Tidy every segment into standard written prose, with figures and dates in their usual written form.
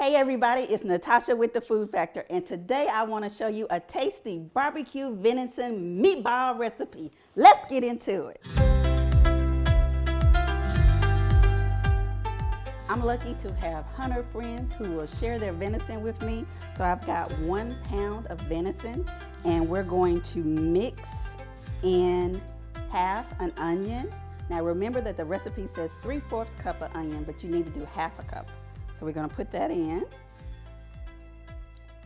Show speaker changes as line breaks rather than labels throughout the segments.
Hey everybody, it's Natasha with the Food Factor, and today I want to show you a tasty barbecue venison meatball recipe. Let's get into it. I'm lucky to have hunter friends who will share their venison with me. So I've got 1 pound of venison, and we're going to mix in half an onion. Now remember that the recipe says 3/4 cup of onion, but you need to do half a cup. So we're going to put that in,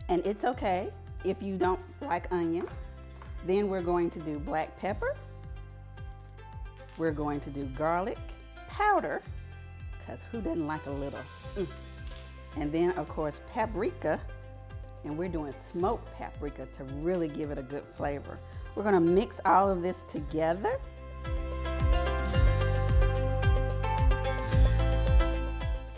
and it's okay if you don't like onion. Then we're going to do black pepper. We're going to do garlic powder, because who doesn't like a little? And then of course paprika, and we're doing smoked paprika to really give it a good flavor. We're going to mix all of this together.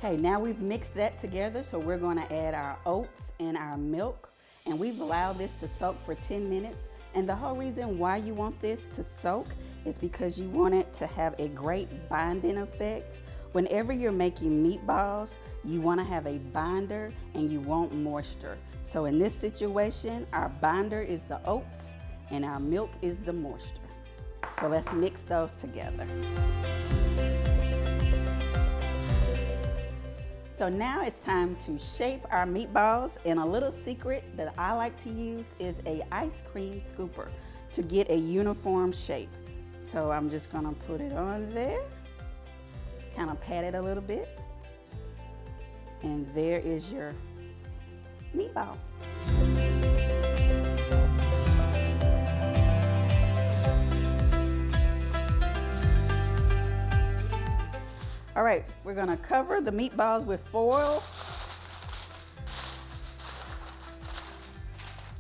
Okay, now we've mixed that together, so we're going to add our oats and our milk, and we've allowed this to soak for 10 minutes. And the whole reason why you want this to soak is because you want it to have a great binding effect. Whenever you're making meatballs, you want to have a binder and you want moisture. So in this situation, our binder is the oats and our milk is the moisture. So let's mix those together. So now it's time to shape our meatballs, and a little secret that I like to use is a ice cream scooper to get a uniform shape. So I'm just gonna put it on there, kind of pat it a little bit, and there is your meatball. All right, we're gonna cover the meatballs with foil,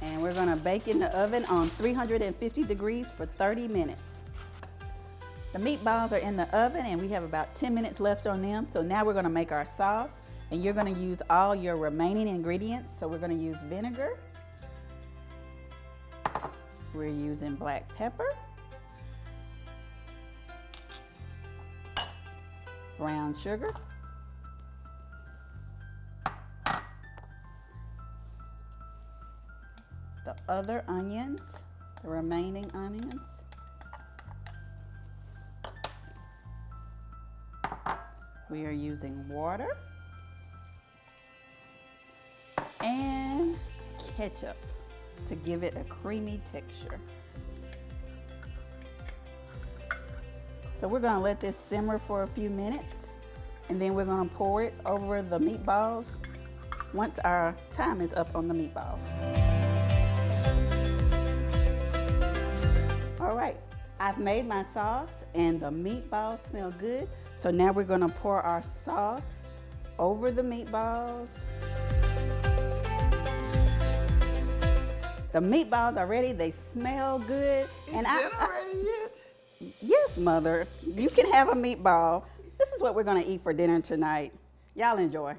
and we're gonna bake in the oven on 350 degrees for 30 minutes. The meatballs are in the oven, and we have about 10 minutes left on them. So now we're gonna make our sauce, and you're gonna use all your remaining ingredients. So we're gonna use vinegar, we're using black pepper, brown sugar, the other onions, the remaining onions, we are using water, and ketchup to give it a creamy texture. So we're gonna let this simmer for a few minutes, and then we're gonna pour it over the meatballs once our time is up on the meatballs. All right, I've made my sauce and the meatballs smell good. So now we're gonna pour our sauce over the meatballs. The meatballs are ready, they smell good.
Is dinner ready yet?
Yes, Mother, you can have a meatball. This is what we're gonna eat for dinner tonight. Y'all enjoy.